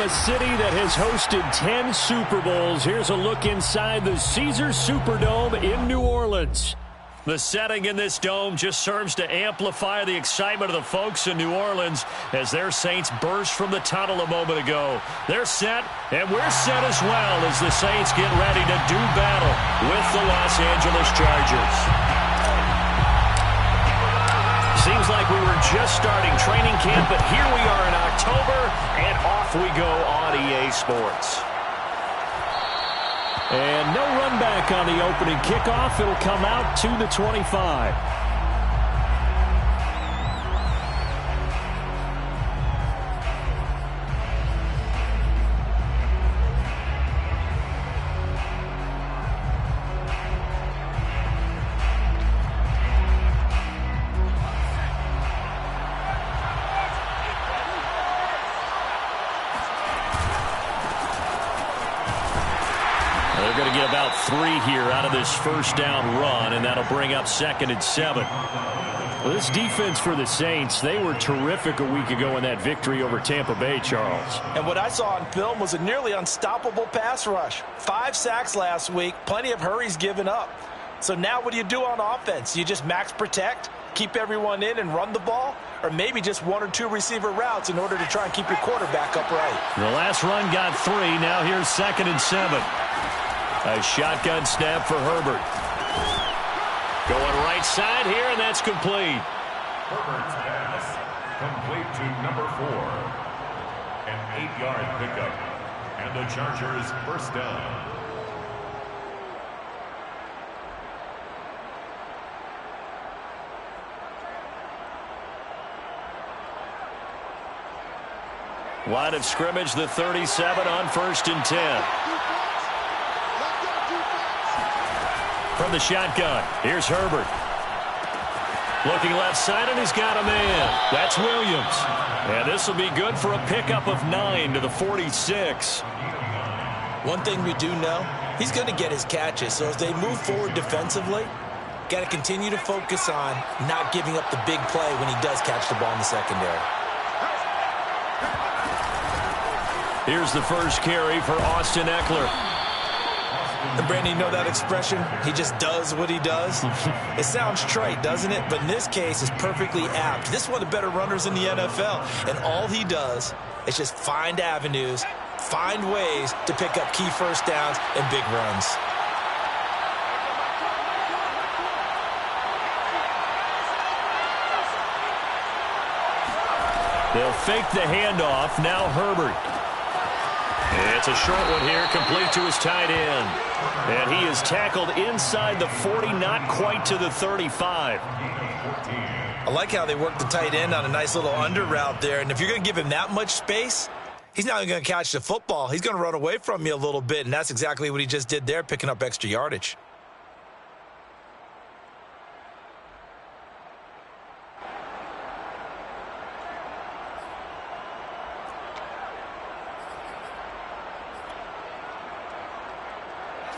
a city that has hosted 10 Super Bowls. Here's a look inside the Caesars Superdome in New Orleans. The setting in this dome just serves to amplify the excitement of the folks in New Orleans as their Saints burst from the tunnel a moment ago. They're set, and we're set as well as the Saints get ready to do battle with the Los Angeles Chargers. Seems like we were just starting training camp, but here we are in October, and off we go on EA Sports. And no run back on the opening kickoff. It'll come out to the 25. They're going to get about 3 here out of this first down run, and that'll bring up 2nd and 7. Well, this defense for the Saints, they were terrific a week ago in that victory over Tampa Bay, Charles. And what I saw on film was a nearly unstoppable pass rush. 5 sacks last week, plenty of hurries given up. So now what do you do on offense? You just max protect, keep everyone in and run the ball? Or maybe just 1 or 2 receiver routes in order to try and keep your quarterback upright? The last run got 3. Now here's 2nd and 7. A shotgun snap for Herbert. Going right side here, and that's complete. Herbert's pass complete to number 4. An 8-yard pickup. And the Chargers first down. Line of scrimmage, the 37 on 1st and 10. From the shotgun, here's Herbert. Looking left side, and he's got a man. That's Williams. And this will be good for a pickup of 9 to the 46. One thing we do know, he's going to get his catches. So as they move forward defensively, got to continue to focus on not giving up the big play when he does catch the ball in the secondary. Here's the first carry for Austin Eckler. And Brandon, you know that expression? He just does what he does. It sounds trite, doesn't it? But in this case, it's perfectly apt. This is one of the better runners in the NFL. And all he does is just find avenues, find ways to pick up key first downs and big runs. They'll fake the handoff. Now Herbert. It's a short one here, complete to his tight end. And he is tackled inside the 40, not quite to the 35. I like how they work the tight end on a nice little under route there. And if you're going to give him that much space, he's not even going to catch the football. He's going to run away from you a little bit, and that's exactly what he just did there, picking up extra yardage.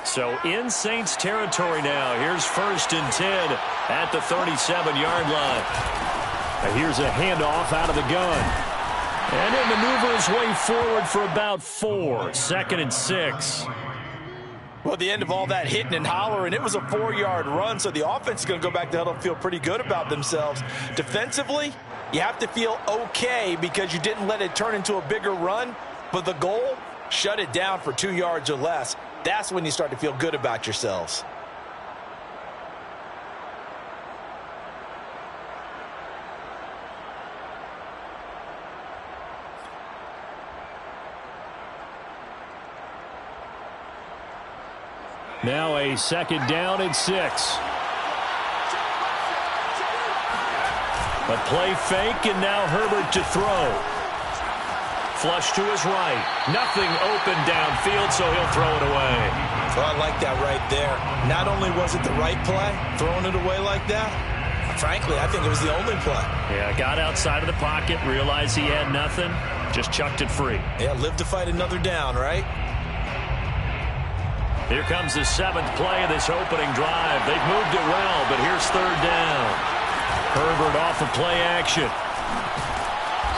So in Saints territory now. Here's 1st and 10 at the 37-yard line. Here's a handoff out of the gun. And he'll maneuver his way forward for about 4. 2nd and 6. Well, at the end of all that hitting and hollering, it was a 4-yard run, so the offense is going to go back to huddle and feel pretty good about themselves. Defensively, you have to feel okay because you didn't let it turn into a bigger run, but the goal, shut it down for 2 yards or less. That's when you start to feel good about yourselves. Now a 2nd down and 6. A play fake, and now Herbert to throw. Flush to his right. Nothing open downfield, so he'll throw it away. Well, I like that right there. Not only was it the right play, throwing it away like that, frankly, I think it was the only play. Yeah, got outside of the pocket, realized he had nothing, just chucked it free. Yeah, live to fight another down, right? Here comes the 7th play of this opening drive. They've moved it well, but here's 3rd down. Herbert off of play action.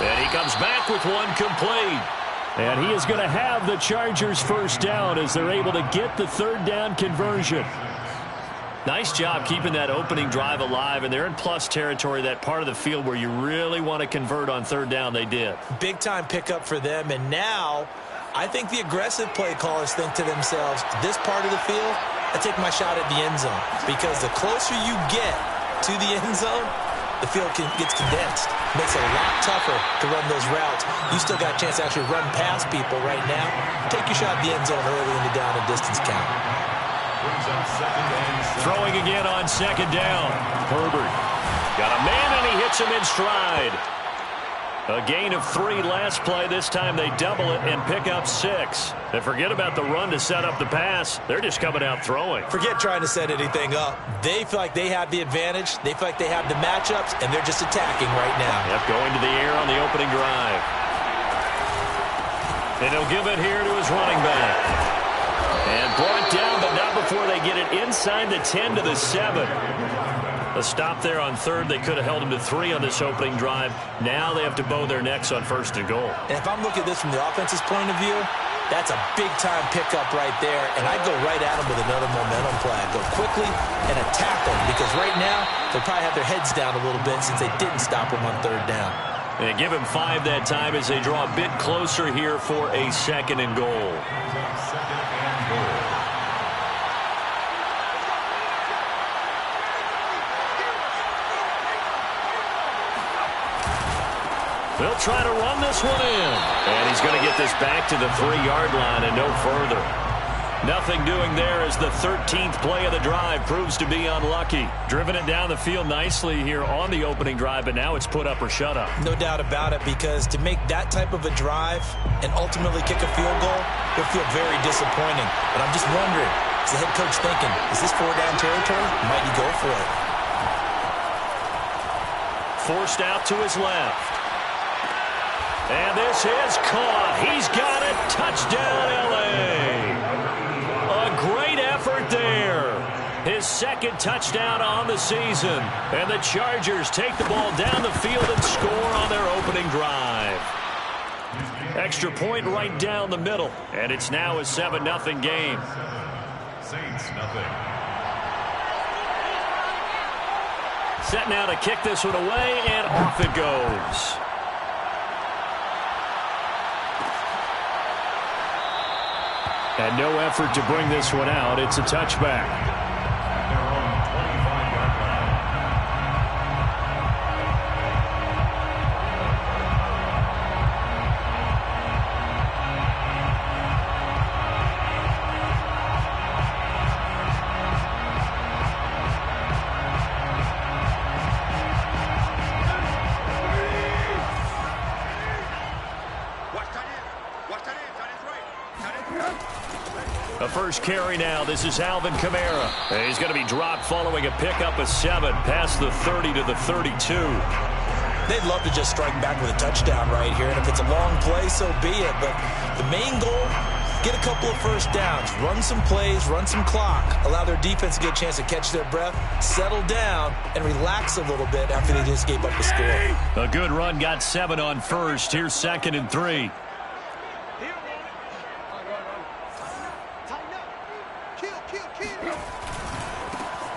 And he comes back with one complete. And he is going to have the Chargers first down as they're able to get the third down conversion. Nice job keeping that opening drive alive, and they're in plus territory, that part of the field where you really want to convert on third down. They did. Big-time pickup for them, and now I think the aggressive play callers think to themselves, this part of the field, I take my shot at the end zone, because the closer you get to the end zone, the field gets condensed. Makes it a lot tougher to run those routes. You still got a chance to actually run past people right now. Take your shot at the end zone early in the down and distance count. Throwing again on second down. Herbert got a man, and he hits him in stride. A gain of 3 last play. This time they double it and pick up 6. They forget about the run to set up the pass. They're just coming out throwing. Forget trying to set anything up. They feel like they have the advantage. They feel like they have the matchups, and they're just attacking right now. Yep, going to the air on the opening drive. And he'll give it here to his running back. And brought down, but not before they get it inside the 10 to the 7. A stop there on third. They could have held him to 3 on this opening drive. Now they have to bow their necks on first and goal. And if I'm looking at this from the offense's point of view, that's a big-time pickup right there. And I go right at them with another momentum play. I go quickly and attack them, because right now they probably have their heads down a little bit since they didn't stop them on third down. And give him 5 that time as they draw a bit closer here for a second and goal. They'll try to run this one in. And he's going to get this back to the 3-yard line and no further. Nothing doing there as the 13th play of the drive proves to be unlucky. Driven it down the field nicely here on the opening drive, but now it's put up or shut up. No doubt about it, because to make that type of a drive and ultimately kick a field goal will feel very disappointing. But I'm just wondering, is the head coach thinking, is this 4-down territory? Might he go for it? Forced out to his left. And this is caught. He's got it. Touchdown, L.A. A great effort there. His second touchdown on the season. And the Chargers take the ball down the field and score on their opening drive. Extra point right down the middle. And it's now a 7-0 game. Saints nothing. Set now to kick this one away, and off it goes. And no effort to bring this one out. It's a touchback. Their own 25-yard line. A first carry now. This is Alvin Kamara. And he's going to be dropped following a pickup of 7 past the 30 to the 32. They'd love to just strike back with a touchdown right here. And if it's a long play, so be it. But the main goal, get a couple of first downs, run some plays, run some clock, allow their defense to get a chance to catch their breath, settle down, and relax a little bit after they just gave up the score. A good run, got 7 on first. Here's 2nd and 3.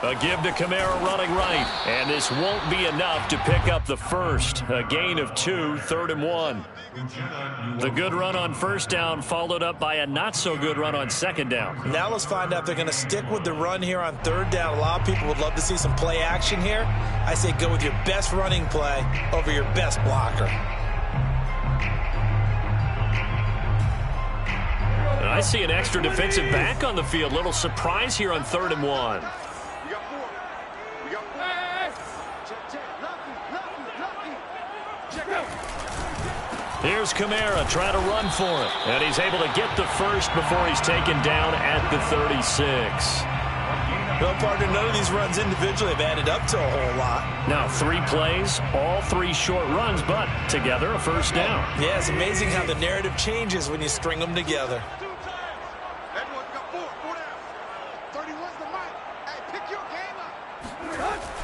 A give to Kamara running right. And this won't be enough to pick up the first. A gain of 2, 3rd and 1. The good run on first down followed up by a not-so-good run on second down. Now let's find out if they're going to stick with the run here on third down. A lot of people would love to see some play action here. I say go with your best running play over your best blocker. And I see an extra defensive back on the field. Little surprise here on 3rd and 1. Here's Kamara trying to run for it. And he's able to get the first before he's taken down at the 36. Well, partner, none of these runs individually have added up to a whole lot. Now 3 plays, all 3 short runs, but together a first down. Yeah, it's amazing how the narrative changes when you string them together.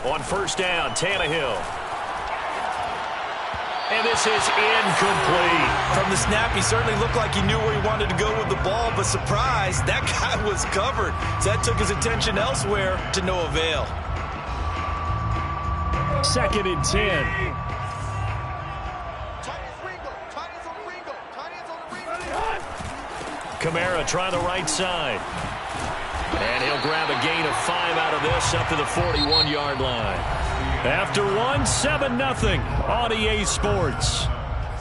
On first down, Tannehill. And this is incomplete. From the snap, he certainly looked like he knew where he wanted to go with the ball, but surprise, that guy was covered. So that took his attention elsewhere to no avail. 2nd and 10. Kamara trying the right side. And he'll grab a gain of 5 out of this up to the 41-yard line. After one, 7-0 on EA Sports.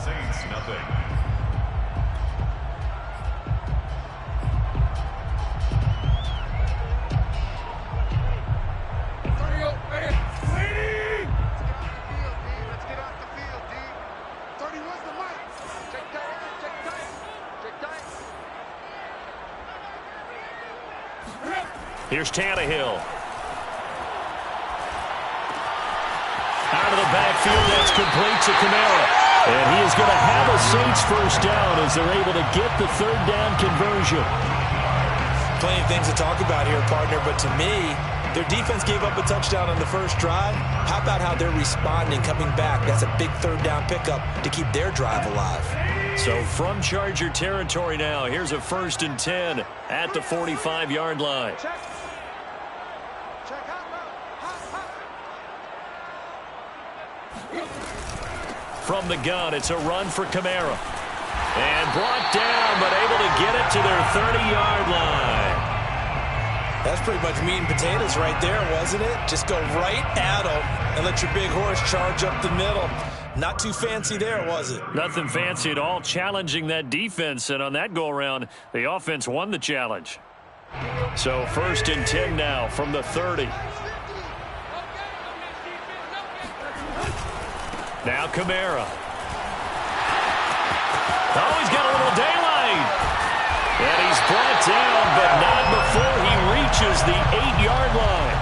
Saints nothing. Here's Tannehill. Out of the backfield, that's complete to Kamara. And he is going to have a Saints first down as they're able to get the 3rd down conversion. Plenty of things to talk about here, partner, but to me, their defense gave up a touchdown on the first drive. How about how they're responding, coming back? That's a big 3rd down pickup to keep their drive alive. So from Charger territory now, here's a 1st and 10 at the 45-yard line. From the gun, it's a run for Kamara. And brought down, but able to get it to their 30-yard line. That's pretty much meat and potatoes right there, wasn't it? Just go right at them and let your big horse charge up the middle. Not too fancy there, was it? Nothing fancy at all, challenging that defense. And on that go-around, the offense won the challenge. So 1st and 10 now from the 30. Now Kamara. Oh, he's got a little daylight. And he's brought down, but not before he reaches the 8-yard line.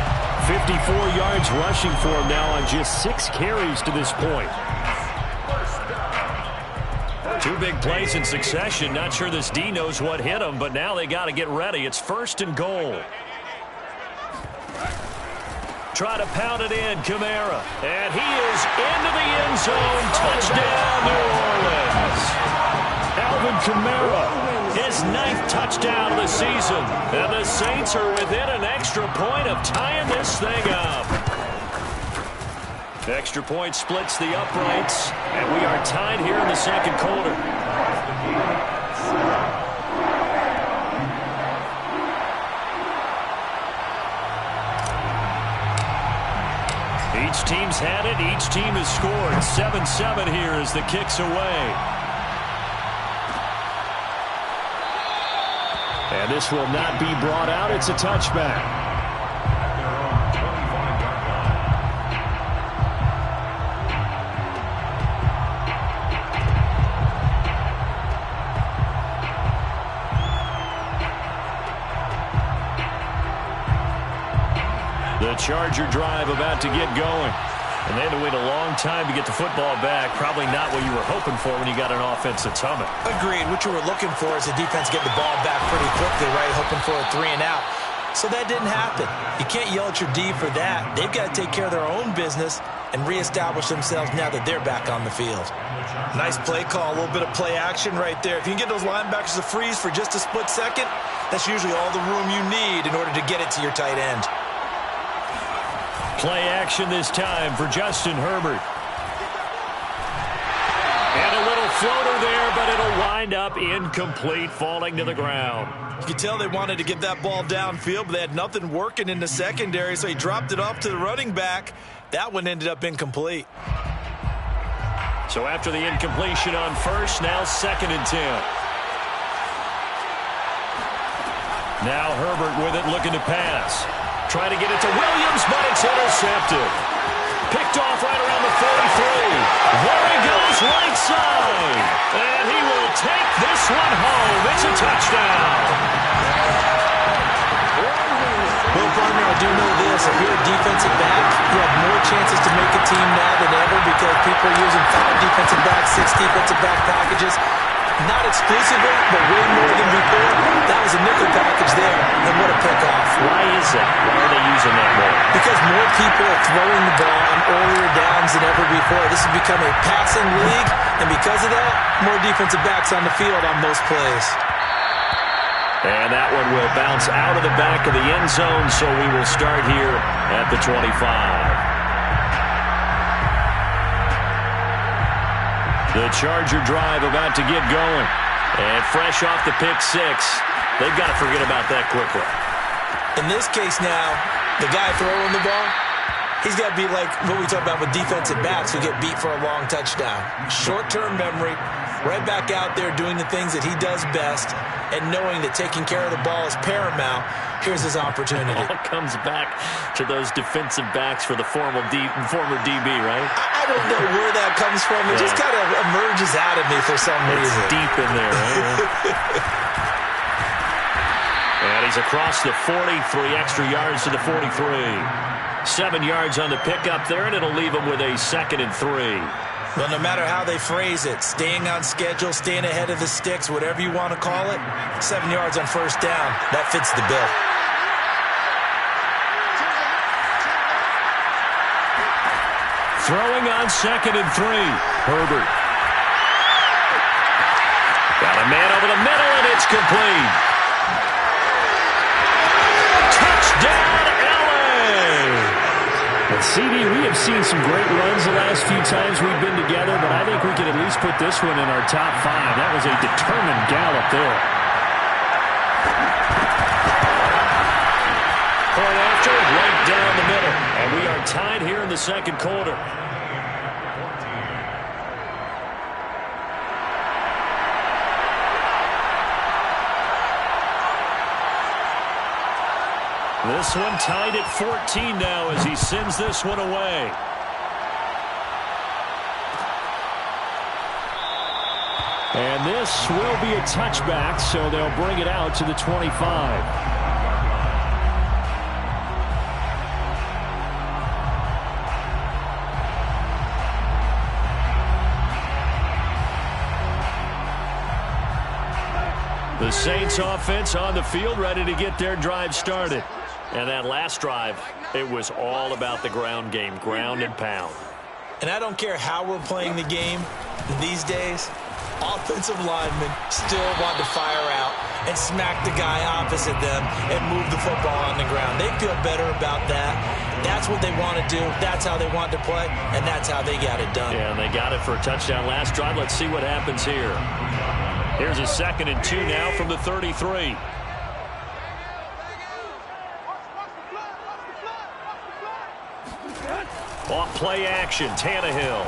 54 yards rushing for him now on just 6 carries to this point. 2 big plays in succession. Not sure this D knows what hit him, but now they got to get ready. It's 1st and goal. Try to pound it in, Kamara. And he is into the end zone. Touchdown, New Orleans. Alvin Kamara, his 9th touchdown of the season. And the Saints are within an extra point of tying this thing up. The extra point splits the uprights. And we are tied here in the 2nd quarter. Each team's had it. Each team has scored. 7-7 here as the kick's away. And this will not be brought out. It's a touchback. The Charger drive about to get going. And they had to wait a long time to get the football back. Probably not what you were hoping for when you got an offense that's humming. Agreed. What you were looking for is the defense get the ball back pretty quickly, right? Hoping for a 3 and out. So that didn't happen. You can't yell at your D for that. They've got to take care of their own business and reestablish themselves now that they're back on the field. Nice play call, a little bit of play action right there. If you can get those linebackers to freeze for just a split second, that's usually all the room you need in order to get it to your tight end. Play action this time for Justin Herbert. And a little floater there, but it'll wind up incomplete, falling to the ground. You could tell they wanted to get that ball downfield, but they had nothing working in the secondary, so he dropped it off to the running back. That one ended up incomplete. So after the incompletion on first, now 2nd and 10. Now Herbert with it, looking to pass. Trying to get it to Williams, but it's intercepted. Picked off right around the 43. There he goes, right side. And he will take this one home. It's a touchdown. Well, partner, I do know this. If you're a defensive back, you have more chances to make a team now than ever because people are using 5 defensive backs, 6 defensive back packages. not exclusively, but way more than before. That was a nickel package there, and what a pickoff. Why is that? Why are they using that more? Because more people are throwing the ball on earlier downs than ever before. This has become a passing league, and because of that, more defensive backs on the field on most plays. And that one will bounce out of the back of the end zone, so we will start here at the 25. The Charger drive about to get going. And fresh off the pick six, they've got to forget about that quickly. In this case now, the guy throwing the ball, he's got to be like what we talk about with defensive backs who get beat for a long touchdown. Short-term memory, right back out there doing the things that he does best, and knowing that taking care of the ball is paramount. Here's his opportunity. It all comes back to those defensive backs for the former DB, right? I don't know where that comes from. It just kind of emerges out of me for some reason. It's deep in there, right? And he's across the 40, 3 extra yards to the 43. 7 yards on the pickup there, and it'll leave him with a 2nd and 3. Well, no matter how they phrase it, staying on schedule, staying ahead of the sticks, whatever you want to call it, 7 yards on first down, that fits the bill. Throwing on 2nd and 3. Herbert. Got a man over the middle, and it's complete. Touchdown, LA! But CD, we have seen some great runs the last few times we've been together, but I think we can at least put this one in our top 5. That was a determined gallop there. Point after, right down the middle. And we are tied here in the second quarter. This one tied at 14 now as he sends this one away. And this will be a touchback, so they'll bring it out to the 25. The Saints offense on the field, ready to get their drive started. And that last drive, it was all about the ground game, ground and pound. And I don't care how we're playing the game these days, offensive linemen still want to fire out and smack the guy opposite them and move the football on the ground. They feel better about that. That's what they want to do. That's how they want to play, and that's how they got it done. Yeah, and they got it for a touchdown last drive. Let's see what happens here. Here's a 2nd and 2 now from the 33. Off play action, Tannehill.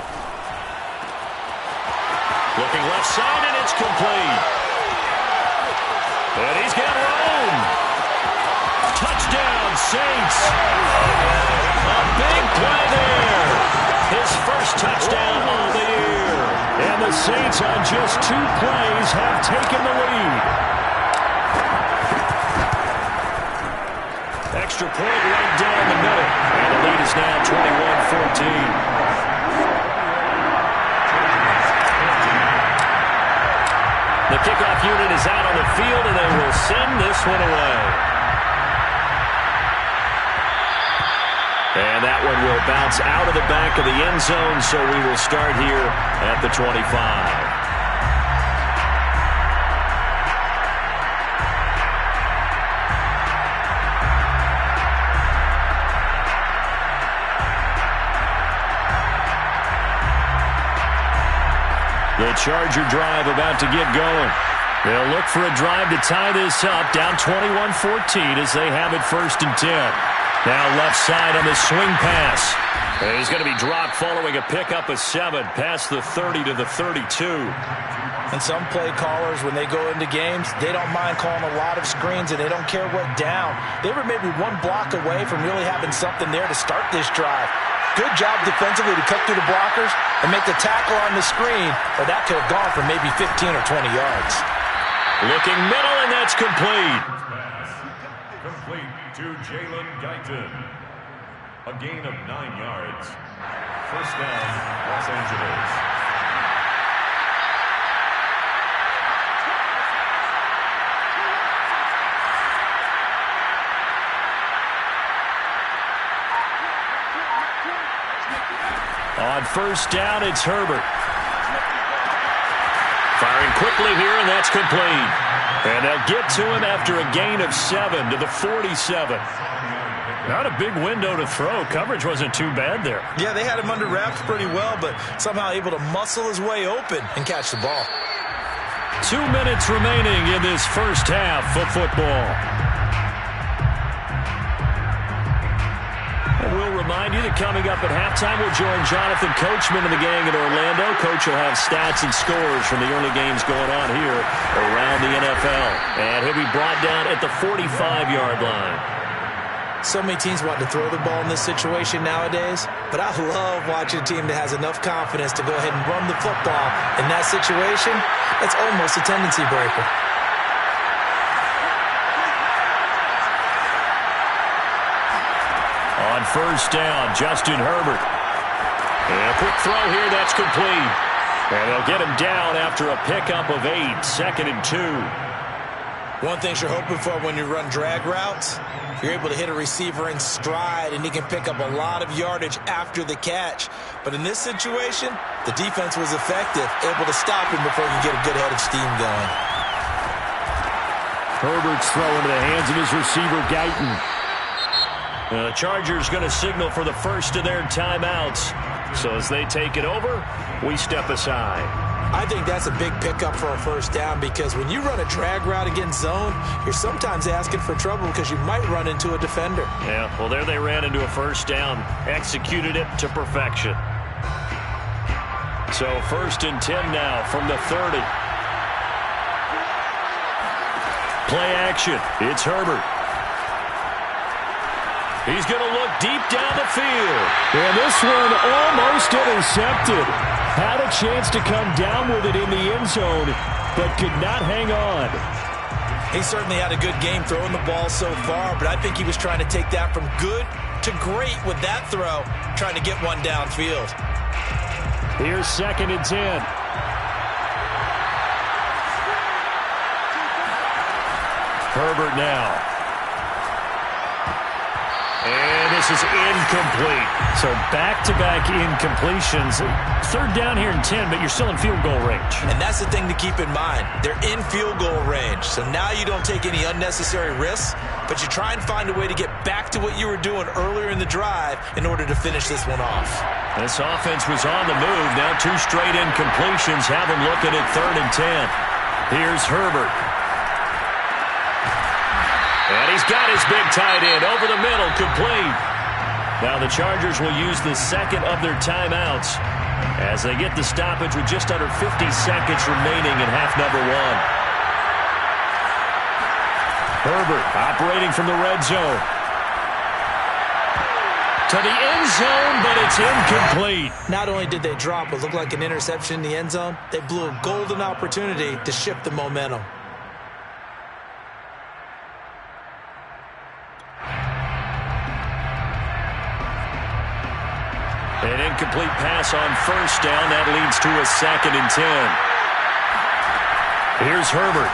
Looking left side, and it's complete. And he's got room. Touchdown, Saints. A big play there. His first touchdown of the year. And the Saints on just 2 plays have taken the lead. Extra point right down the middle. And the lead is now 21-14. The kickoff unit is out on the field, and they will send this one away. And that one will bounce out of the back of the end zone, so we will start here at the 25. The Charger drive about to get going. They'll look for a drive to tie this up, down 21-14 as they have it 1st and 10. Now left side on the swing pass. And he's going to be dropped following a pickup of 7 past the 30 to the 32. And some play callers, when they go into games, they don't mind calling a lot of screens, and they don't care what down. They were maybe 1 block away from really having something there to start this drive. Good job defensively to cut through the blockers and make the tackle on the screen, or that could have gone for maybe 15 or 20 yards. Looking middle, and that's complete. Complete to Jalen Guyton. A gain of 9 yards. First down, Los Angeles. On first down, it's Herbert. Firing quickly here, and that's complete. And they'll get to him after a gain of 7 to the 47. Not a big window to throw. Coverage wasn't too bad there. Yeah, they had him under wraps pretty well, but somehow able to muscle his way open and catch the ball. 2 minutes remaining in this first half of football. And we'll remind you that coming up at halftime, we'll join Jonathan Coachman and the gang in Orlando. Coach will have stats and scores from the early games going on here around the NFL. And he'll be brought down at the 45-yard line. So many teams want to throw the ball in this situation nowadays, but I love watching a team that has enough confidence to go ahead and run the football in that situation. That's almost a tendency breaker. On first down, Justin Herbert. And a quick throw here, that's complete. And they'll get him down after a pickup of 8, 2nd and 2. One thing you're hoping for when you run drag routes, you're able to hit a receiver in stride, and he can pick up a lot of yardage after the catch. But in this situation, the defense was effective, able to stop him before he could get a good head of steam going. Herbert's throw into the hands of his receiver, Guyton. The Chargers going to signal for the first of their timeouts. So as they take it over, we step aside. I think that's a big pickup for a first down, because when you run a drag route against zone, you're sometimes asking for trouble because you might run into a defender. Yeah, well, there they ran into a first down, executed it to perfection. So 1st and 10 now from the 30. Play action. It's Herbert. He's going to look deep down the field. And this one almost intercepted. Had a chance to come down with it in the end zone, but could not hang on. He certainly had a good game throwing the ball so far, but I think he was trying to take that from good to great with that throw, trying to get one downfield. Here's 2nd and 10. Herbert now. And this is incomplete. So back-to-back incompletions. 3rd down here and 10, but you're still in field goal range. And that's the thing to keep in mind. They're in field goal range. So now you don't take any unnecessary risks, but you try and find a way to get back to what you were doing earlier in the drive in order to finish this one off. This offense was on the move. Now 2 straight incompletions have them looking at 3rd and 10. Here's Herbert. And he's got his big tight end over the middle, complete. Now the Chargers will use the 2nd of their timeouts as they get the stoppage with just under 50 seconds remaining in half number 1. Herbert operating from the red zone. To the end zone, but it's incomplete. Not only did they drop what looked like an interception in the end zone, they blew a golden opportunity to shift the momentum. An incomplete pass on first down. That leads to a 2nd and 10. Here's Herbert.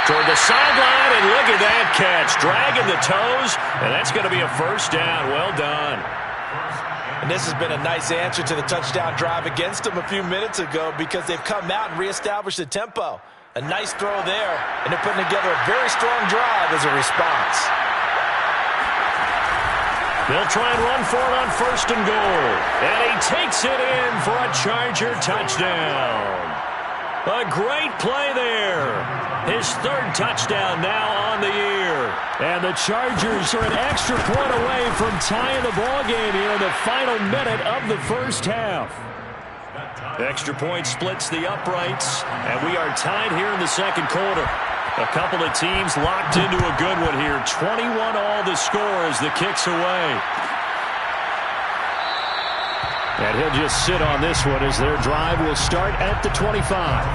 Toward the sideline, and look at that catch. Dragging the toes, and that's going to be a first down. Well done. And this has been a nice answer to the touchdown drive against them a few minutes ago, because they've come out and reestablished the tempo. A nice throw there, and they're putting together a very strong drive as a response. They'll try and run for it on 1st and goal. And he takes it in for a Charger touchdown. A great play there. His 3rd touchdown now on the year. And the Chargers are an extra point away from tying the ball game here in the final minute of the first half. Extra point splits the uprights, and we are tied here in the 2nd quarter. A couple of teams locked into a good one here. 21 all the score as the kick's away. And he'll just sit on this one as their drive will start at the 25.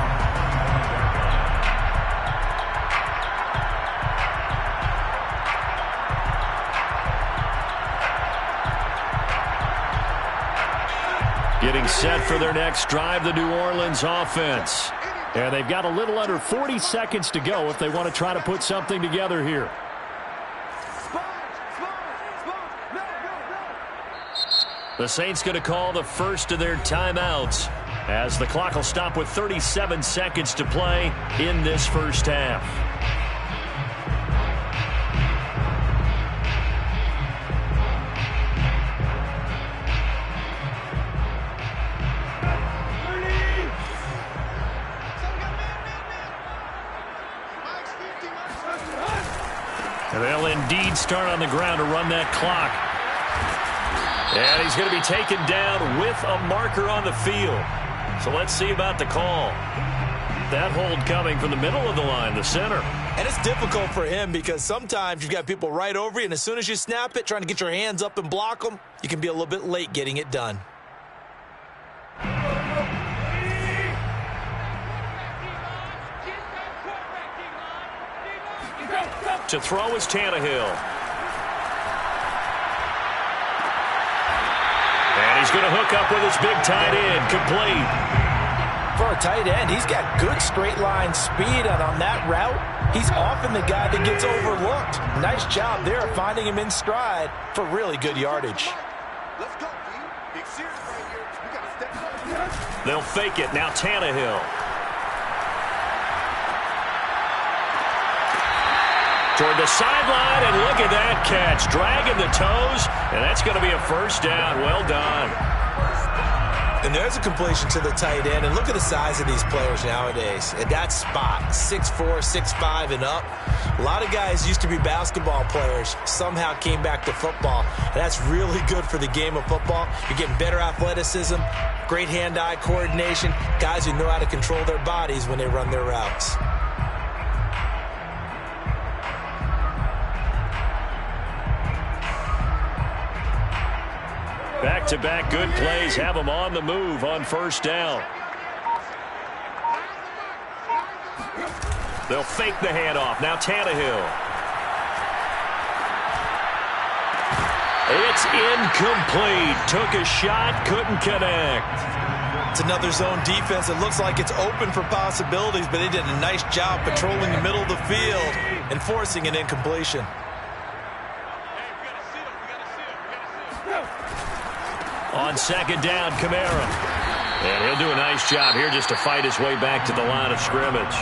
Getting set for their next drive, the New Orleans offense. And they've got a little under 40 seconds to go if they want to try to put something together The Saints going to call the first of their timeouts as the clock will stop with 37 seconds to play in this first half. And they'll indeed start on the ground to run that clock. And he's going to be taken down with a marker on the field. So let's see about the call. That hold coming from the middle of the line, the center. And it's difficult for him because sometimes you've got people right over you, and as soon as you snap it, trying to get your hands up and block them, you can be a little bit late getting it done. To throw is Tannehill. And he's going to hook up with his big tight end, complete. For a tight end, he's got good straight line speed, and on that route, he's often the guy that gets overlooked. Nice job there of finding him in stride for really good yardage. Let's go, D. Big series right here. We got to step up. They'll fake it. Now Tannehill. Toward the sideline, and look at that catch. Dragging the toes, and that's going to be a first down. Well done. And there's a completion to the tight end, and look at the size of these players nowadays. At that spot, 6'4", 6'5", and up. A lot of guys used to be basketball players, somehow came back to football. And that's really good for the game of football. You're getting better athleticism, great hand-eye coordination, guys who know how to control their bodies when they run their routes. Back-to-back good plays have them on the move on first down. They'll fake the handoff. Now Tannehill. It's incomplete. Took a shot, couldn't connect. It's another zone defense. It looks like it's open for possibilities, but they did a nice job patrolling the middle of the field and forcing an incompletion. On second down, Kamara. And he'll do a nice job here just to fight his way back to the line of scrimmage.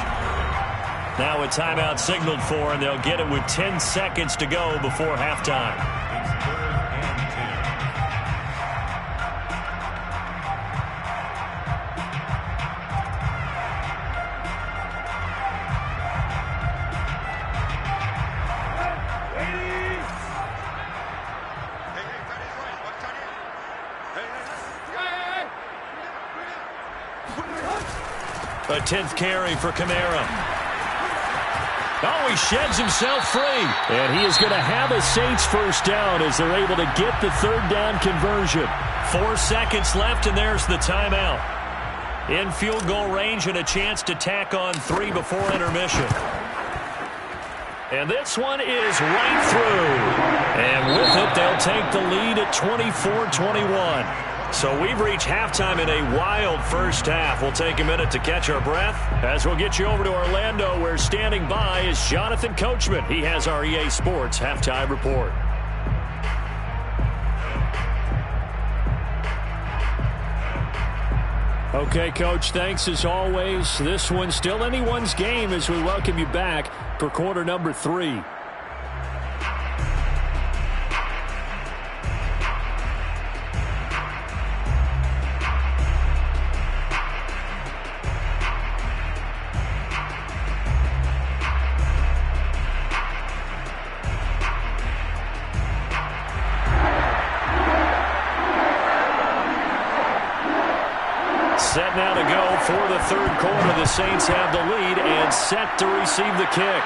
Now a timeout signaled for, and they'll get it with 10 seconds to go before halftime. It's 3rd and 10. A 10th carry for Kamara. Oh, he sheds himself free. And he is going to have a Saints first down as they're able to get the third down conversion. 4 seconds left, and there's the timeout. In field goal range and a chance to tack on 3 before intermission. And this one is right through. And with it, they'll take the lead at 24-21. So we've reached halftime in a wild first half. We'll take a minute to catch our breath as we'll get you over to Orlando, where standing by is Jonathan Coachman. He has our EA Sports halftime report. Okay, Coach, thanks as always. This one's still anyone's game as we welcome you back for quarter number 3. Set now to go for the third quarter. The Saints have the lead and set to receive the kick.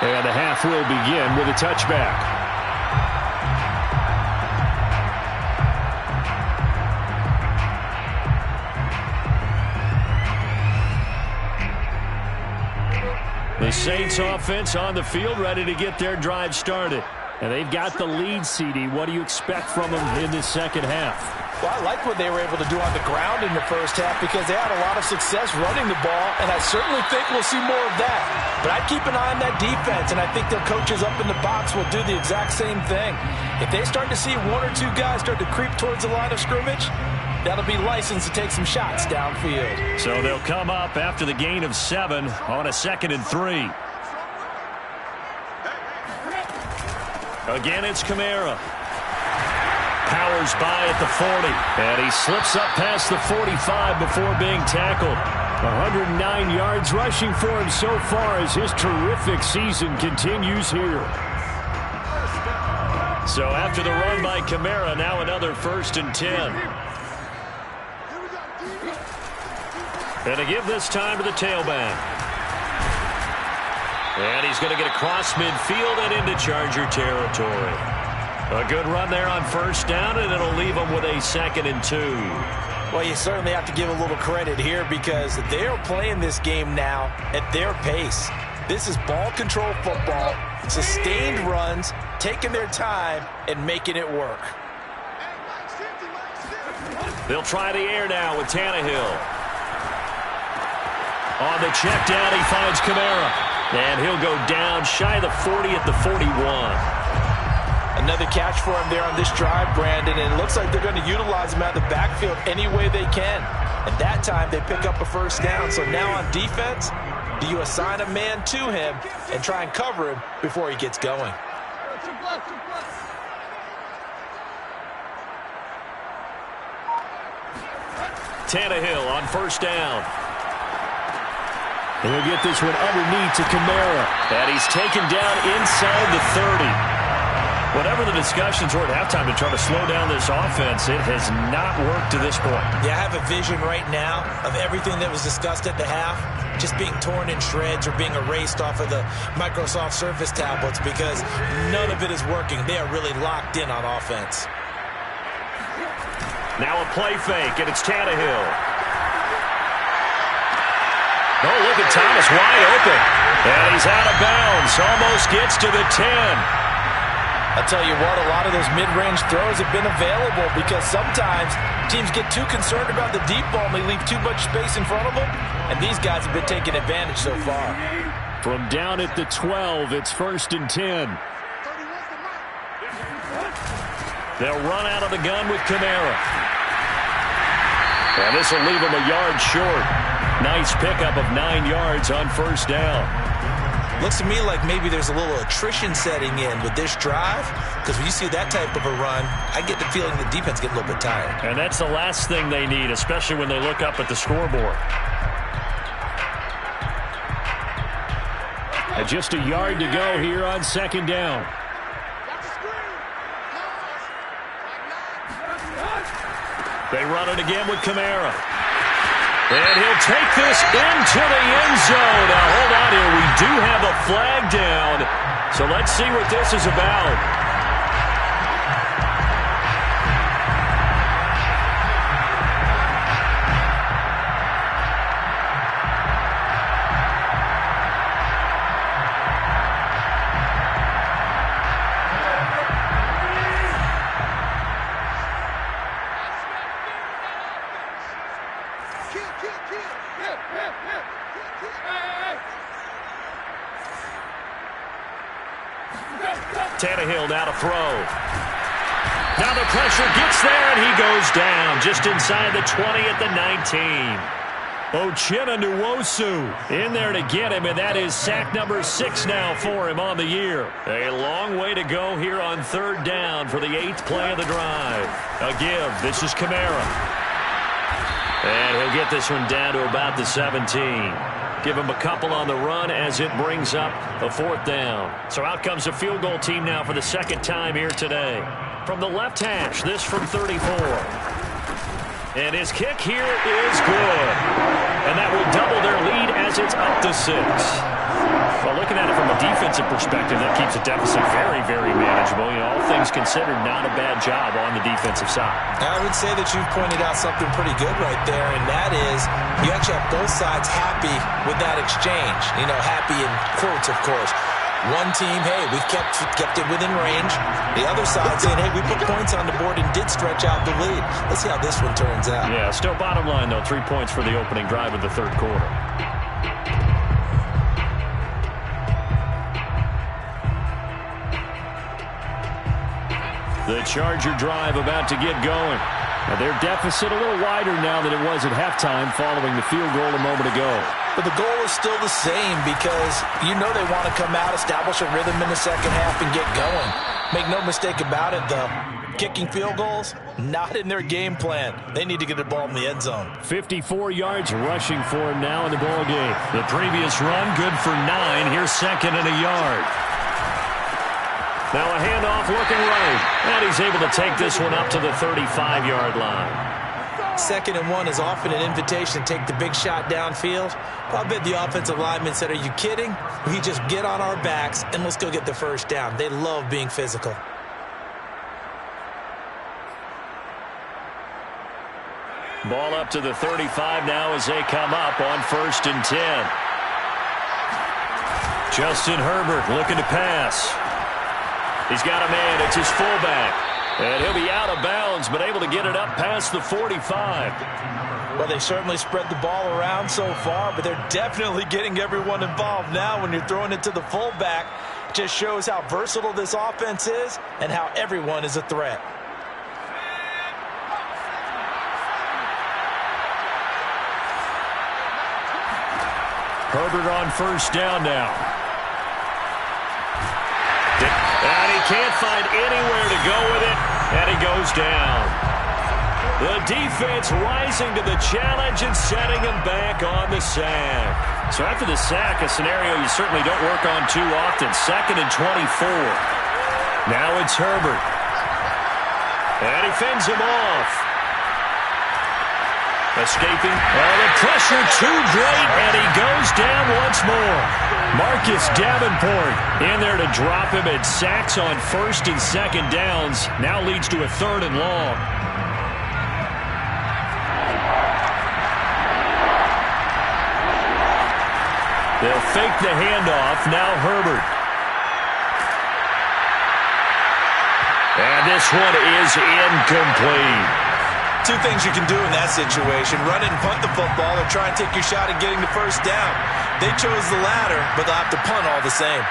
And the half will begin with a touchback. The Saints offense on the field, ready to get their drive started. And they've got the lead, CD. What do you expect from them in this second half? Well, I like what they were able to do on the ground in the first half because they had a lot of success running the ball, and I certainly think we'll see more of that. But I'd keep an eye on that defense, and I think their coaches up in the box will do the exact same thing. If they start to see one or two guys start to creep towards the line of scrimmage, that'll be licensed to take some shots downfield. So they'll come up after the gain of 7 on a 2nd and 3. Again, it's Kamara. Powers by at the 40. And he slips up past the 45 before being tackled. 109 yards rushing for him so far as his terrific season continues here. So after the run by Kamara, now another 1st and 10. And to give this time to the tailback. And he's going to get across midfield and into Charger territory. A good run there on 1st down, and it'll leave them with a 2nd and 2. Well, you certainly have to give a little credit here because they're playing this game now at their pace. This is ball control football, sustained runs, taking their time, and making it work. They'll try the air now with Tannehill. On the check down, he finds Kamara. And he'll go down shy of the 40 at the 41. Another catch for him there on this drive, Brandon, and it looks like they're going to utilize him out of the backfield any way they can. And that time they pick up a 1st down. So now on defense, do you assign a man to him and try and cover him before he gets going? Tannehill on 1st down. And he'll get this one underneath to Kamara. And he's taken down inside the 30. Whatever the discussions were at halftime to try to slow down this offense, it has not worked to this point. Yeah, I have a vision right now of everything that was discussed at the half just being torn in shreds or being erased off of the Microsoft Surface tablets because none of it is working. They are really locked in on offense. Now a play fake, and it's Tannehill. Oh, look at Thomas wide open. And he's out of bounds. Almost gets to the 10. I'll tell you what, a lot of those mid-range throws have been available because sometimes teams get too concerned about the deep ball and they leave too much space in front of them. And these guys have been taking advantage so far. From down at the 12, it's 1st and 10. They'll run out of the gun with Kamara. And this will leave them a yard short. Nice pickup of 9 yards on 1st down. Looks to me like maybe there's a little attrition setting in with this drive because when you see that type of a run, I get the feeling the defense get a little bit tired. And that's the last thing they need, especially when they look up at the scoreboard. And just a yard to go here on 2nd down. They run it again with Kamara. And he'll take this into the end zone. Now, hold on here. We do have a flag down. So let's see what this is about. Tannehill now to throw. Now the pressure gets there, and he goes down just inside the 20 at the 19. Uchenna Nwosu in there to get him, and that is sack number 6 now for him on the year. A long way to go here on 3rd down for the 8th play of the drive. A give. This is Kamara. And he'll get this one down to about the 17. Give him a couple on the run as it brings up a 4th down. So out comes a field goal team now for the 2nd time here today. From the left hash, this from 34. And his kick here is good. And that will double their lead as it's up to 6. Well, looking at it from a defensive perspective, that keeps the deficit very, very manageable. You know, all things considered, not a bad job on the defensive side. I would say that you've pointed out something pretty good right there, and that is you actually have both sides happy with that exchange. You know, happy in quotes, of course. One team, hey, we've kept it within range. The other side saying, hey, we put points on the board and did stretch out the lead. Let's see how this one turns out. Yeah, still bottom line, though, 3 points for the opening drive of the third quarter. The Charger drive about to get going. Now their deficit a little wider now than it was at halftime following the field goal a moment ago. But the goal is still the same because you know they want to come out, establish a rhythm in the second half, and get going. Make no mistake about it, though. Kicking field goals, not in their game plan. They need to get the ball in the end zone. 54 yards rushing for him now in the ball game. The previous run, good for 9. Here's second and a yard. Now a handoff looking right. And he's able to take this one up to the 35-yard line. 2nd and 1 is often an invitation to take the big shot downfield. I bet the offensive lineman said, are you kidding? We just get on our backs and let's go get the first down. They love being physical. Ball up to the 35 now as they come up on 1st and 10. Justin Herbert looking to pass. He's got a man. It's his fullback. And he'll be out of bounds, but able to get it up past the 45. Well, they certainly spread the ball around so far, but they're definitely getting everyone involved now when you're throwing it to the fullback. Just shows how versatile this offense is and how everyone is a threat. Herbert on 1st down now. And he can't find anywhere to go with it, and he goes down. The defense rising to the challenge and setting him back on the sack. So after the sack, a scenario you certainly don't work on too often. 2nd and 24. Now it's Herbert. And he fends him off. Escaping. Oh, the pressure too great, and he goes down once more. Marcus Davenport in there to drop him, and sacks on 1st and 2nd downs. Now leads to a 3rd and long. They'll fake the handoff. Now Herbert. And this one is incomplete. Two things you can do in that situation: run it and punt the football, or try and take your shot at getting the first down. They chose the latter, but they'll have to punt all the same.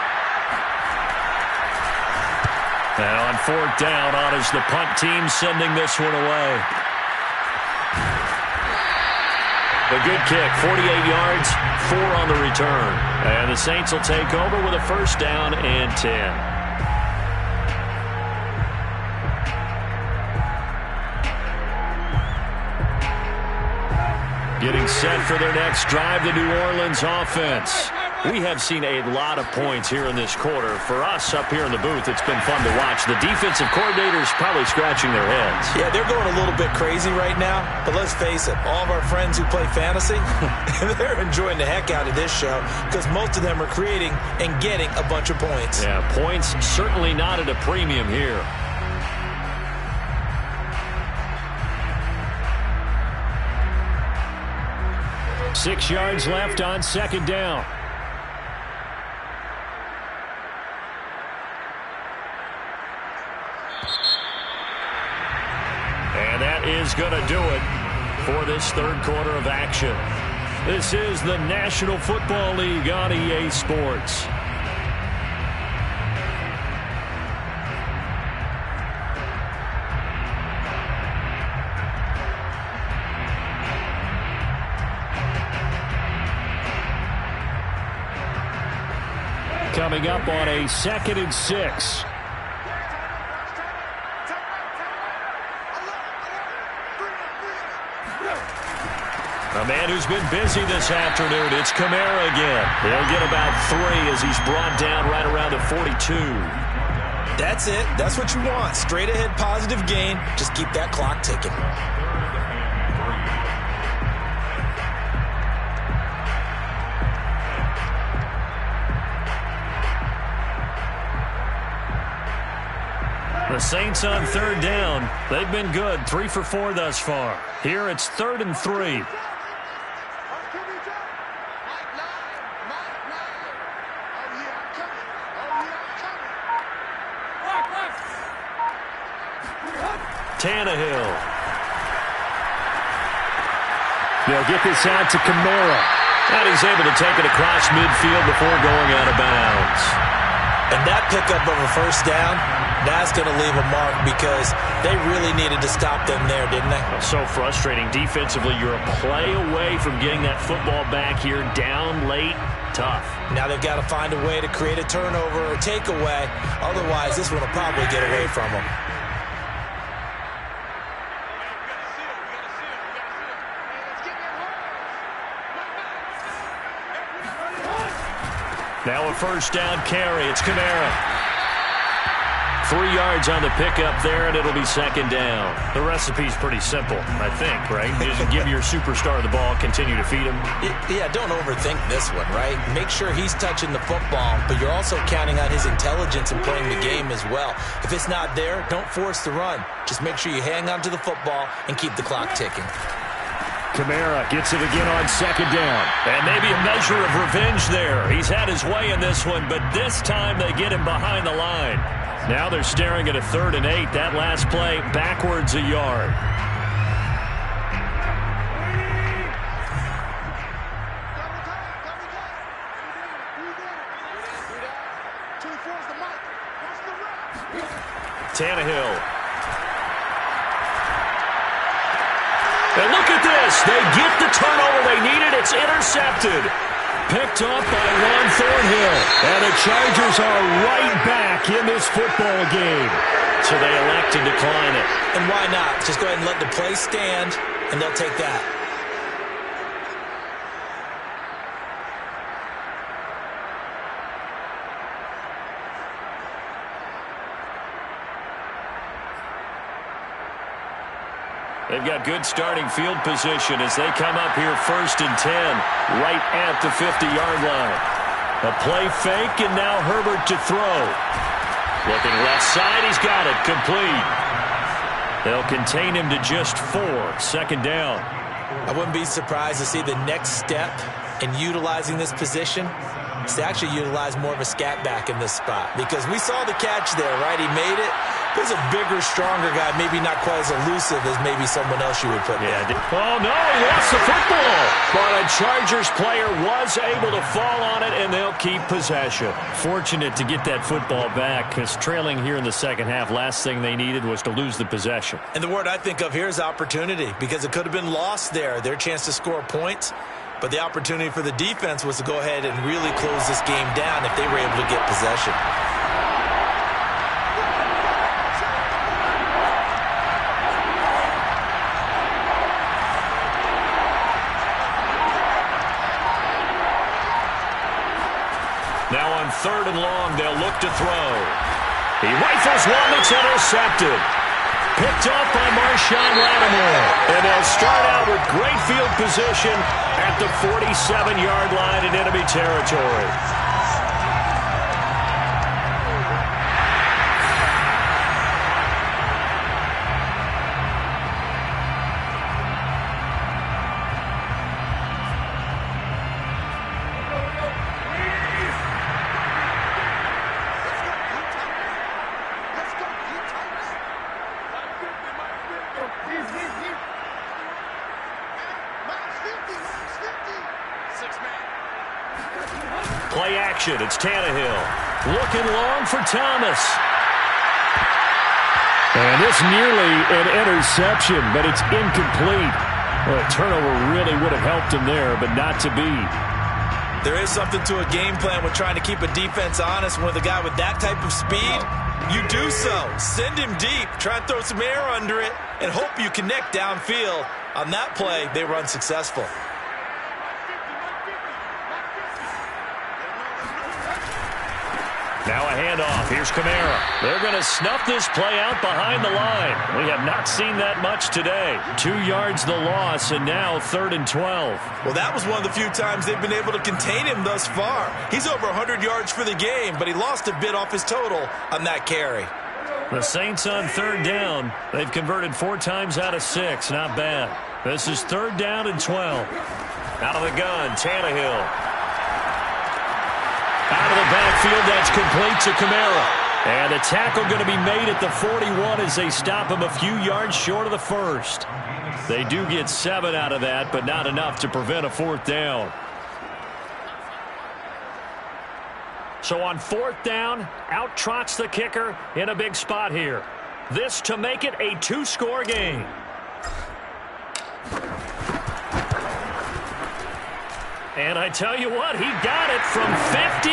And on 4th down, honors the punt team, sending this one away. A good kick, 48 yards, 4 on the return. And the Saints will take over with a 1st down and 10. Getting set for their next drive, the New Orleans offense. We have seen a lot of points here in this quarter. For us up here in the booth, it's been fun to watch. The defensive coordinators probably scratching their heads. Yeah, they're going a little bit crazy right now. But let's face it, all of our friends who play fantasy, they're enjoying the heck out of this show because most of them are creating and getting a bunch of points. Yeah, points certainly not at a premium here. Six yards left on 2nd down. And that is going to do it for this third quarter of action. This is the National Football League on EA Sports. Coming up on a 2nd and 6. A man who's been busy this afternoon, it's Kamara again. He'll get about 3 as he's brought down right around the 42. That's it. That's what you want. Straight ahead positive gain. Just keep that clock ticking. The Saints on 3rd down. They've been good. 3 for 4 thus far. Here it's 3rd and 3. Tannehill. They'll get this out to Kamara. And he's able to take it across midfield before going out of bounds. And that pickup of a first down, that's going to leave a mark because they really needed to stop them there, didn't they? So frustrating. Defensively, you're a play away from getting that football back here. Down late, tough. Now they've got to find a way to create a turnover or takeaway. Otherwise, this one will probably get away from them. Now a first down carry. It's Kamara. 3 yards on the pickup there, and it'll be second down. The recipe's pretty simple, I think, right? Just give your superstar the ball, continue to feed him. Yeah, don't overthink this one, right? Make sure he's touching the football, but you're also counting on his intelligence and playing the game as well. If it's not there, don't force the run. Just make sure you hang on to the football and keep the clock ticking. Kamara gets it again on second down. And maybe a measure of revenge there. He's had his way in this one, but this time they get him behind the line. Now they're staring at a 3rd and 8. That last play backwards a yard. Tannehill. And look at this. They get the turnover they needed. It's intercepted. Picked up by Ron Thornhill. And the Chargers are right back in this football game. So they elect to decline it. And why not? Just go ahead and let the play stand, and they'll take that. They've got good starting field position as they come up here 1st and 10, right at the 50-yard line. A play fake, and now Herbert to throw. Looking left side, he's got it, complete. They'll contain him to just 4, second down. I wouldn't be surprised to see the next step in utilizing this position is to actually utilize more of a scat back in this spot. Because we saw the catch there, right? He made it. There's a bigger, stronger guy, maybe not quite as elusive as maybe someone else you would put there. Oh, no, he lost the football. But a Chargers player was able to fall on it, and they'll keep possession. Fortunate to get that football back, because trailing here in the second half, last thing they needed was to lose the possession. And the word I think of here is opportunity, because it could have been lost there, their chance to score points. But the opportunity for the defense was to go ahead and really close this game down if they were able to get possession. Now on 3rd and long, they'll look to throw. He rifles one that's intercepted. Picked up by Marshawn Lattimore. And they'll start out with great field position at the 47-yard line in enemy territory. Play action. It's Tannehill. Looking long for Thomas. And this nearly an interception, but it's incomplete. Well, a turnover really would have helped him there, but not to be. There is something to a game plan with trying to keep a defense honest. With a guy with that type of speed, you do so. Send him deep. Try and throw some air under it and hope you connect downfield. On that play, they were unsuccessful. Now a handoff. Here's Kamara. They're going to snuff this play out behind the line. We have not seen that much today. 2 yards the loss, and now 3rd and 12. Well, that was one of the few times they've been able to contain him thus far. He's over 100 yards for the game, but he lost a bit off his total on that carry. The Saints on 3rd down. They've converted 4 times out of 6. Not bad. This is 3rd down and 12. Out of the gun, Tannehill. Out of the backfield, that's complete to Kamara. And the tackle going to be made at the 41 as they stop him a few yards short of the first. They do get 7 out of that, but not enough to prevent a 4th down. So on 4th down, out trots the kicker in a big spot here. This to make it a 2-score game. And I tell you what, he got it from 58.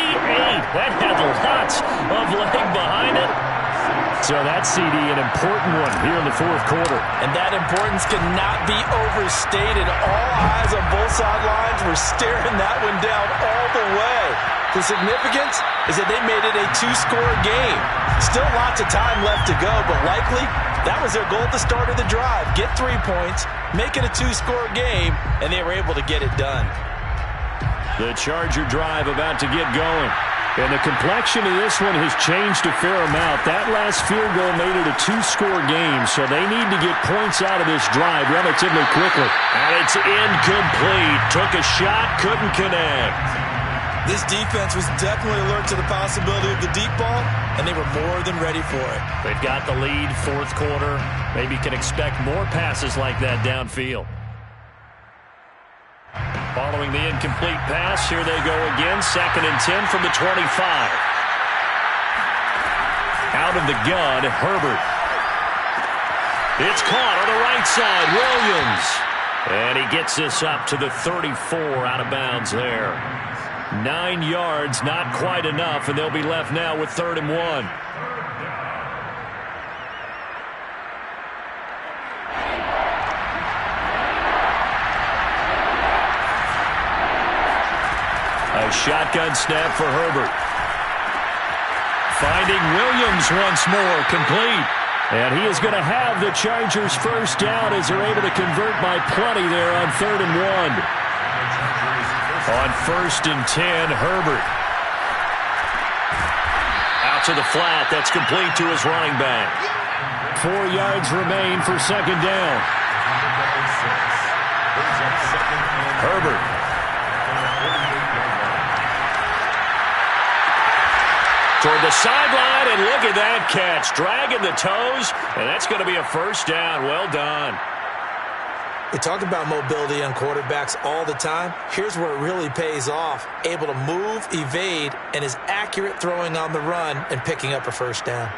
That had lots of leg behind it. So that CD, an important one here in the 4th quarter. And that importance cannot be overstated. All eyes on both sidelines were staring that one down all the way. The significance is that they made it a 2-score game. Still lots of time left to go, but likely that was their goal at the start of the drive. Get 3 points, make it a 2-score game, and they were able to get it done. The Charger drive about to get going. And the complexion of this one has changed a fair amount. That last field goal made it a 2-score game, so they need to get points out of this drive relatively quickly. And it's incomplete. Took a shot, couldn't connect. This defense was definitely alert to the possibility of the deep ball, and they were more than ready for it. They've got the lead, 4th quarter. Maybe can expect more passes like that downfield. Following the incomplete pass, here they go again. 2nd and 10 from the 25. Out of the gun, Herbert. It's caught on the right side, Williams. And he gets this up to the 34, out of bounds there. 9 yards, not quite enough, and they'll be left now with 3rd and 1. A shotgun snap for Herbert. Finding Williams once more, complete. And he is going to have the Chargers' 1st down as they're able to convert by plenty there on 3rd and 1. On 1st and 10, Herbert. Out to the flat, that's complete to his running back. 4 yards remain for 2nd down. Herbert. Toward the sideline, and look at that catch. Dragging the toes, and that's going to be a 1st down. Well done. We talk about mobility on quarterbacks all the time. Here's where it really pays off. Able to move, evade, and is accurate throwing on the run and picking up a 1st down.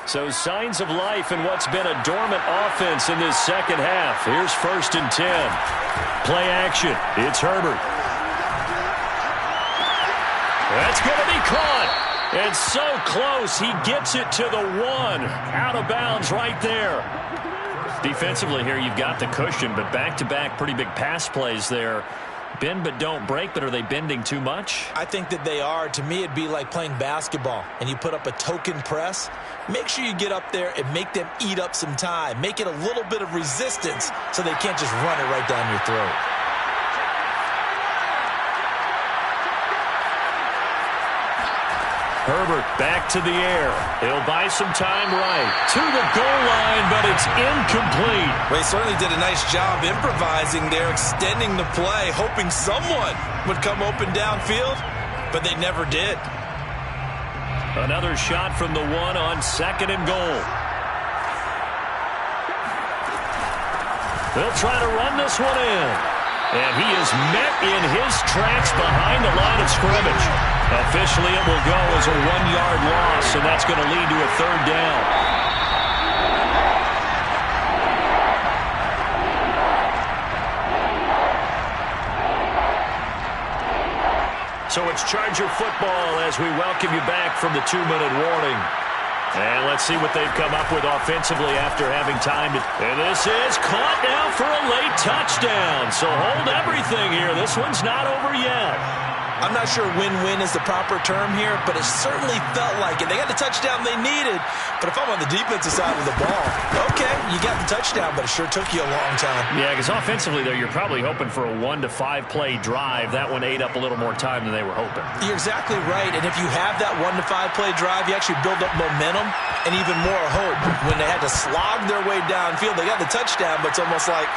So signs of life in what's been a dormant offense in this 2nd half. Here's 1st and 10. Play action. It's Herbert. That's going to be caught. And so close. He gets it to the 1. Out of bounds right there. Defensively here, you've got the cushion, but back-to-back pretty big pass plays there. Bend but don't break, but are they bending too much? I think that they are. To me, it'd be like playing basketball, and you put up a token press. Make sure you get up there and make them eat up some time. Make it a little bit of resistance so they can't just run it right down your throat. Herbert back to the air. He'll buy some time right. To the goal line, but it's incomplete. Well, he certainly did a nice job improvising there, extending the play, hoping someone would come open downfield, but they never did. Another shot from the 1 on 2nd and goal. They'll try to run this one in. And he is met in his tracks behind the line of scrimmage. Officially, it will go as a 1-yard loss, and that's going to lead to a 3rd down. So it's Charger football as we welcome you back from the 2-minute warning. And let's see what they've come up with offensively after having time to... And this is caught now for a late touchdown. So hold everything here. This one's not over yet. I'm not sure win-win is the proper term here, but it certainly felt like it. They got the touchdown they needed, but if I'm on the defensive side of the ball, okay, you got the touchdown, but it sure took you a long time. Yeah, because offensively there, you're probably hoping for a 1 to 5 play drive. That one ate up a little more time than they were hoping. You're exactly right, and if you have that 1 to 5 play drive, you actually build up momentum and even more hope. When they had to slog their way downfield, they got the touchdown, but it's almost like,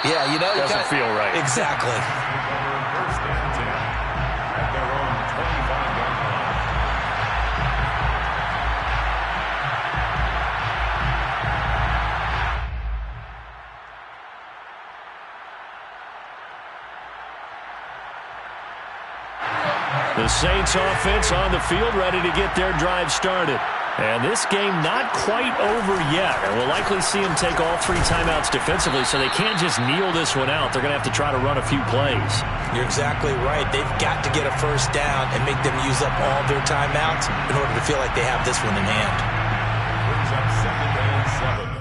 yeah, you know, doesn't feel right. Exactly. First and 10 at their own 25-yard line. The Saints offense on the field, ready to get their drive started. And this game not quite over yet. And we'll likely see them take all 3 timeouts defensively, so they can't just kneel this one out. They're going to have to try to run a few plays. You're exactly right. They've got to get a first down and make them use up all their timeouts in order to feel like they have this one in hand. Brings up 2nd and 7.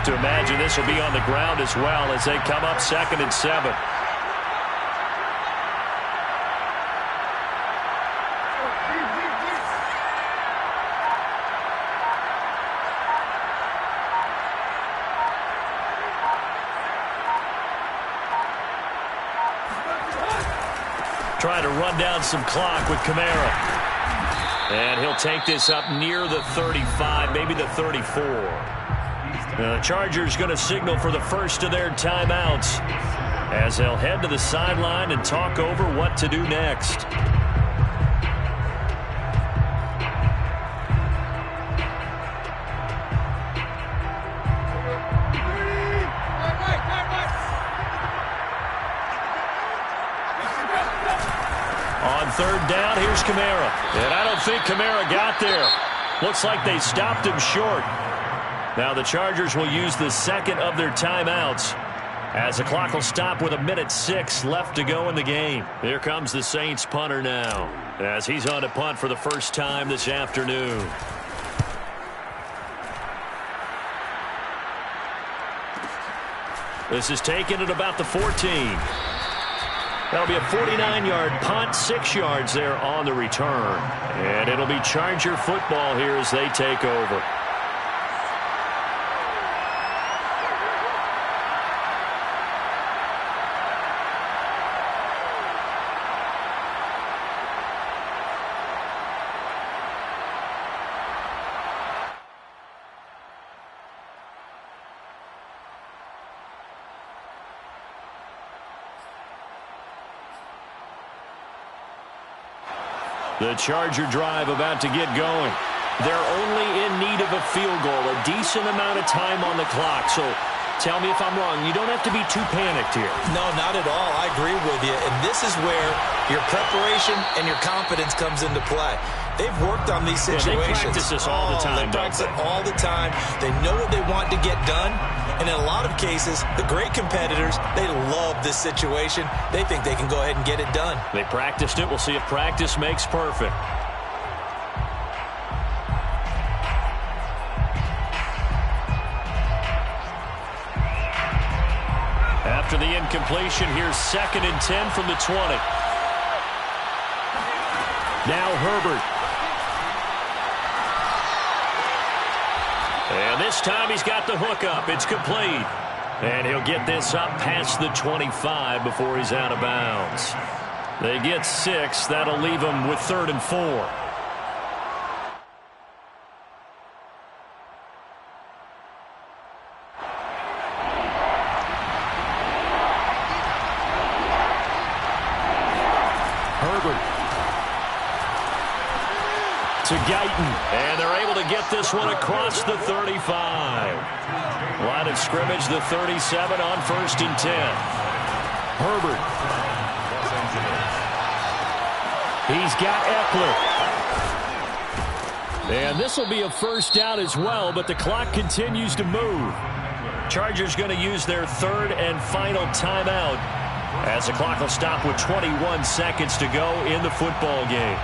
To imagine this will be on the ground as well as they come up 2nd and 7. Trying to run down some clock with Kamara. And he'll take this up near the 35, maybe the 34. The Chargers going to signal for the first of their timeouts as they'll head to the sideline and talk over what to do next. On 3rd down, here's Kamara. And I don't think Kamara got there. Looks like they stopped him short. Now the Chargers will use the 2nd of their timeouts as the clock will stop with 1:06 left to go in the game. Here comes the Saints punter now as he's on to punt for the first time this afternoon. This is taken at about the 14. That'll be a 49-yard punt, 6 yards there on the return. And it'll be Charger football here as they take over. The Charger drive about to get going. They're only in need of a field goal, a decent amount of time on the clock. So tell me if I'm wrong. You don't have to be too panicked here. No, not at all. I agree with you. And this is where your preparation and your confidence comes into play. They've worked on these situations. Yeah, they practice this all the time. They practice it all the time. They know what they want to get done. And in a lot of cases, the great competitors, they love this situation. They think they can go ahead and get it done. They practiced it. We'll see if practice makes perfect. After the incompletion, here's 2nd and 10 from the 20. Now Herbert. And this time he's got the hook up. It's complete. And he'll get this up past the 25 before he's out of bounds. They get 6. That'll leave them with 3rd and 4. To Guyton, and they're able to get this one across the 35. Line of scrimmage, the 37 on 1st and 10. Herbert. He's got Eckler. And this will be a first down as well, but the clock continues to move. Chargers going to use their 3rd and final timeout as the clock will stop with 21 seconds to go in the football game.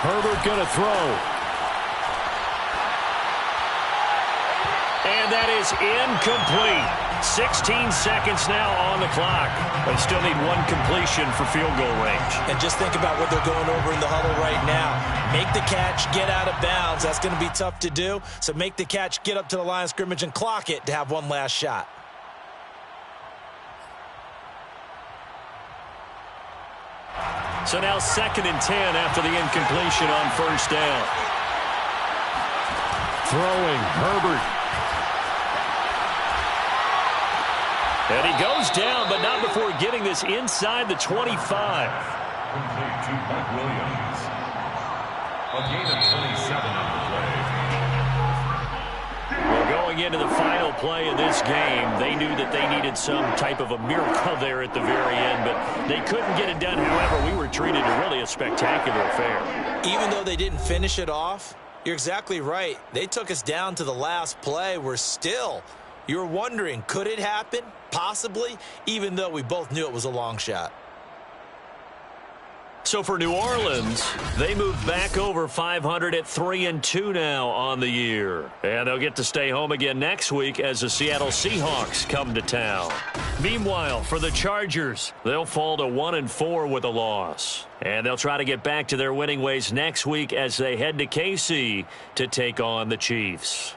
Herbert going to throw. And that is incomplete. 16 seconds now on the clock. They still need one completion for field goal range. And just think about what they're going over in the huddle right now. Make the catch, get out of bounds. That's going to be tough to do. So make the catch, get up to the line of scrimmage, and clock it to have one last shot. So now 2nd and 10 after the incompletion on first down. Throwing, Herbert. And he goes down, but not before getting this inside the 25. Complete to Mike Williams. A gain of 27 on the play. Well, going into the final play of this game, they knew that they needed some type of a miracle there at the very end, but they couldn't get it done. However, we were treated to really a spectacular affair. Even though they didn't finish it off, you're exactly right. They took us down to the last play. We're still, you're wondering, could it happen? Possibly, even though we both knew it was a long shot. So for New Orleans, they move back over 500 at 3-2 now on the year. And they'll get to stay home again next week as the Seattle Seahawks come to town. Meanwhile, for the Chargers, they'll fall to 1-4 with a loss. And they'll try to get back to their winning ways next week as they head to KC to take on the Chiefs.